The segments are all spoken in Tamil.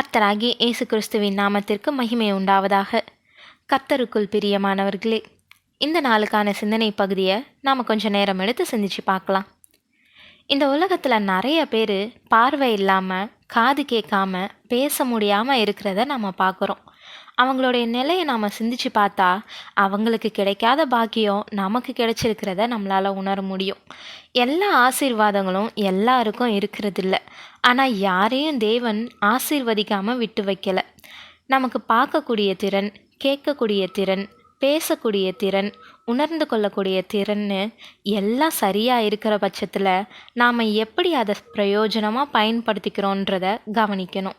கர்த்தராகிய இயேசு கிறிஸ்துவின் நாமத்திற்கு மகிமை உண்டாவதாக. கர்த்தருக்குள் பிரியமானவர்களே, இந்த நாளுக்கான சிந்தனை பகுதியை நாம் கொஞ்சம் நேரம் எடுத்து சிந்திச்சு பார்க்கலாம். இந்த உலகத்தில் நிறைய பேர் பார்வை இல்லாமல், காது கேட்காம, பேச முடியாமல் இருக்கிறத நம்ம பார்க்குறோம். அவங்களுடைய நிலையை நாம் சிந்திச்சு பார்த்தா அவங்களுக்கு கிடைக்காத பாக்கியம் நமக்கு கிடைச்சிருக்கிறத நம்மளால் உணர முடியும். எல்லா ஆசீர்வாதங்களும் எல்லாருக்கும் இருக்கிறதில்ல. ஆனால் யாரையும் தேவன் ஆசீர்வதிக்காமல் விட்டு வைக்கலை. நமக்கு பார்க்கக்கூடிய திறன், கேட்கக்கூடிய திறன், பேசக்கூடிய திறன், உணர்ந்து கொள்ளக்கூடிய திறன்னு எல்லாம் சரியாக இருக்கிற பட்சத்தில் நாம் எப்படி அதை பிரயோஜனமாக பயன்படுத்திக்கிறோன்றத கவனிக்கணும்.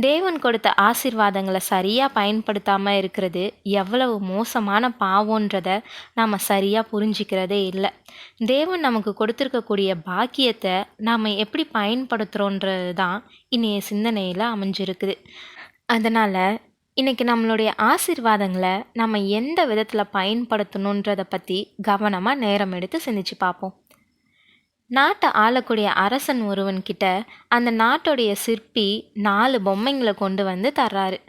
தேவன் கொடுத்த ஆசீர்வாதங்களை சரியாக பயன்படுத்தாமல் இருக்கிறது எவ்வளவு மோசமான பாவன்றதை நாம் சரியாக புரிஞ்சிக்கிறதே இல்லை. தேவன் நமக்கு கொடுத்துருக்கக்கூடிய பாக்கியத்தை நாம் எப்படி பயன்படுத்துகிறோன்றது தான் இன்றைய சிந்தனையில் அமைஞ்சிருக்குது. அதனால் இன்றைக்கி நம்மளுடைய ஆசீர்வாதங்களை நம்ம எந்த விதத்தில் பயன்படுத்தணுன்றதை பற்றி கவனமாக நேரம் எடுத்து சிந்திச்சு பார்ப்போம். நாட்டை ஆளக்கூடிய அரசன் ஒருவன்கிட்ட அந்த நாட்டுடைய சிற்பி 4 பொம்மைங்களை கொண்டு வந்து தர்றாரு.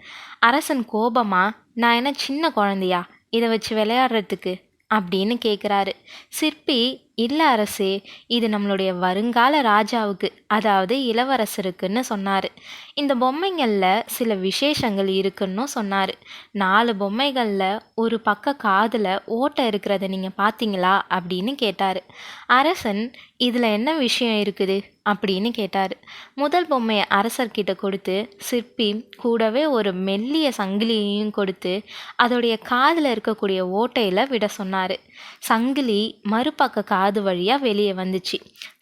அரசன் கோபமாக, நான் என்ன சின்ன குழந்தையா இதை வச்சு விளையாடுறதுக்கு அப்படின்னு கேட்குறாரு. சிற்பி, இல்லை அரசே, இது நம்மளுடைய வருங்கால ராஜாவுக்கு, அதாவது இளவரசருக்குன்னு சொன்னார். இந்த பொம்மைகளில் சில விசேஷங்கள் இருக்குன்னு சொன்னார். 4 பொம்மைகளில் ஒரு பக்க காதில் ஓட்டை இருக்கிறத நீங்கள் பார்த்தீங்களா அப்படின்னு கேட்டார். அரசன், இதில் என்ன விஷயம் இருக்குது அப்படின்னு கேட்டார். முதல் பொம்மையை அரசர்கிட்ட கொடுத்து சிற்பி கூடவே ஒரு மெல்லிய சங்கிலியையும் கொடுத்து அதோடைய காதில் இருக்கக்கூடிய ஓட்டையில் விட சொன்னார். சங்கிலி மறுபக்க காது வழியாக வெளியே வந்துச்சு.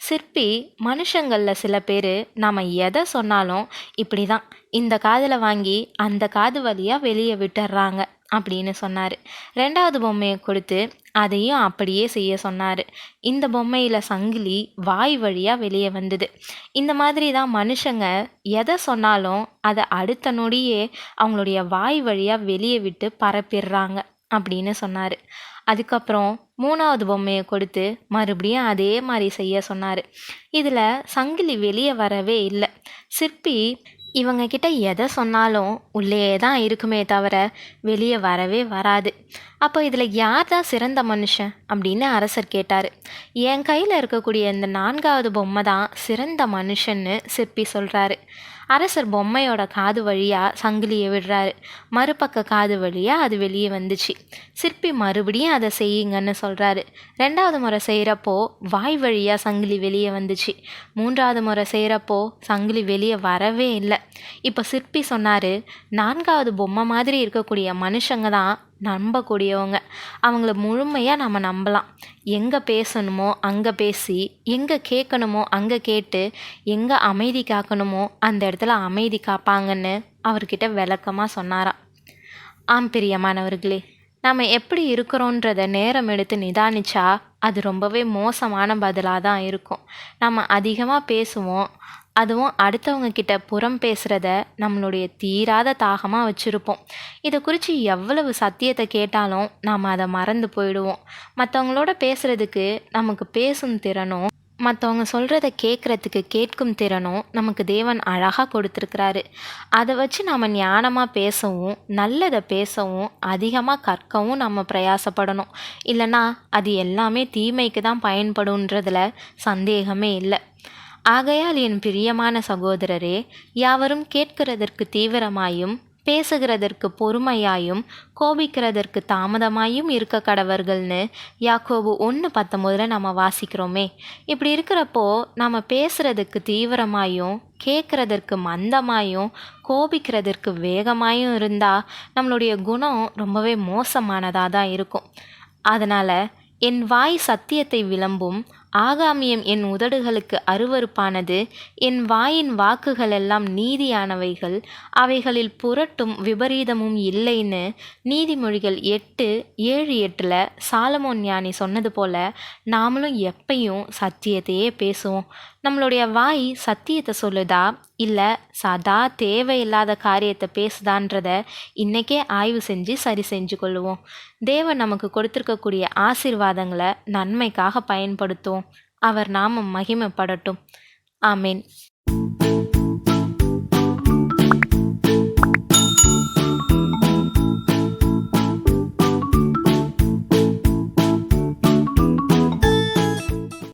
சிற்பி, மனுஷங்களில் சில பேர் நாம் எதை சொன்னாலும் இப்படி தான் இந்த காதில் வாங்கி அந்த காது வழியாக வெளியே விட்டுடுறாங்க அப்படின்னு சொன்னார். 2வது பொம்மையை கொடுத்து அதையும் அப்படியே செய்ய சொன்னார். இந்த பொம்மையில் சங்கிலி வாய் வழியாக வெளியே வந்தது. இந்த மாதிரி தான் மனுஷங்க எதை சொன்னாலும் அதை அடுத்த நொடியே அவங்களுடைய வாய் வழியாக வெளியே விட்டு பரப்பிடுறாங்க அப்படின்னு சொன்னார். அதுக்கப்புறம் 3வது பொம்மையை கொடுத்து மறுபடியும் அதே மாதிரி செய்ய சொன்னார். இதில் சங்கிலி வெளியே வரவே இல்லை. சிற்பி, இவங்க கிட்ட எதை சொன்னாலும் உள்ளே தான் இருக்குமே தவிர வெளியே வரவே வராது. அப்போ இதில் யார் தான் சிறந்த மனுஷன் அப்படின்னு அரசர் கேட்டார். என் கையில் இருக்கக்கூடிய இந்த 4வது பொம்மை தான் சிறந்த மனுஷன்னு சிற்பி சொல்கிறாரு. அரசர் பொம்மையோட காது வழியாக சங்கிலியை விடுறாரு. மறுபக்க காது வழியாக அது வெளியே வந்துச்சு. சிற்பி மறுபடியும் அதை செய்யுங்கன்னு சொல்கிறாரு. 2வது முறை செய்கிறப்போ வாய் வழியாக சங்கிலி வெளியே வந்துச்சு. 3வது முறை செய்கிறப்போ சங்கிலி வெளியே வரவே இல்லை. இப்போ சிற்பி சொன்னார், 4வது பொம்மை மாதிரி இருக்கக்கூடிய மனுஷங்க தான் நம்பக்கூடியவங்க. அவங்கள முழுமையாக நம்ம நம்பலாம். எங்கே பேசணுமோ அங்கே பேசி, எங்கே கேட்கணுமோ அங்கே கேட்டு, எங்கே அமைதி காக்கணுமோ அந்த இடத்துல அமைதி காப்பாங்கன்னு அவர்கிட்ட விளக்கமாக சொன்னாராம். ஆம் பிரியமானவர்களே, நம்ம எப்படி இருக்கிறோன்றத நேரம் எடுத்து நிதானிச்சா அது ரொம்பவே மோசமான பதிலாக தான் இருக்கும். நம்ம அதிகமாக பேசுவோம், அதுவும் அடுத்தவங்க கிட்ட புறம் பேசுகிறத நம்மளுடைய தீராத தாகமாக வச்சுருப்போம். இதை குறித்து எவ்வளவு சத்தியத்தை கேட்டாலும் நாம் அதை மறந்து போயிடுவோம். மற்றவங்களோட பேசுகிறதுக்கு நமக்கு பேசும் திறனும், மற்றவங்க சொல்கிறத கேட்குறதுக்கு கேட்கும் திறனும் நமக்கு தேவன் அழகாக கொடுத்துருக்கிறாரு. அதை வச்சு நம்ம ஞானமாக பேசவும், நல்லதை பேசவும், அதிகமாக கற்கவும் நம்ம பிரயாசப்படணும். இல்லைன்னா அது எல்லாமே தீமைக்கு தான் பயன்படுன்றதில் சந்தேகமே இல்லை. ஆகையால் என் பிரியமான சகோதரரே, யாவரும் கேட்கிறதற்கு தீவிரமாயும், பேசுகிறதற்கு பொறுமையாயும், கோபிக்கிறதற்கு தாமதமாயும் இருக்க கடவர்கள்னு யாக்கோபு 1:19 நம்ம வாசிக்கிறோமே. இப்படி இருக்கிறப்போ நம்ம பேசுகிறதுக்கு தீவிரமாயும், கேட்குறதற்கு மந்தமாயும், கோபிக்கிறதற்கு வேகமாயும் இருந்தால் நம்மளுடைய குணம் ரொம்பவே மோசமானதாக தான் இருக்கும். அதனால் என் வாய் சத்தியத்தை விளம்பும், ஆகாமியம் என் உதடுகளுக்கு அருவருப்பானது, என் வாயின் வாக்குகள் எல்லாம் நீதியானவைகள், அவைகளில் புரட்டும் விபரீதமும் இல்லைன்னு நீதிமொழிகள் 8:7-8 சாலமோன் ஞானி சொன்னது போல் நாமளும் எப்பையும் சத்தியத்தையே பேசுவோம். நம்மளுடைய வாய் சத்தியத்தை சொல்லுதா இல்லை சதா தேவையில்லாத காரியத்தை பேசுதான்றதை இன்றைக்கே ஆய்வு செஞ்சு சரி செஞ்சு கொள்ளுவோம். தேவன் நமக்கு கொடுத்துருக்கக்கூடிய ஆசீர்வாதங்களை நன்மைக்காக பயன்படுத்துவோம். அவர் நாமம் மகிமைப்படட்டும். ஆமேன்.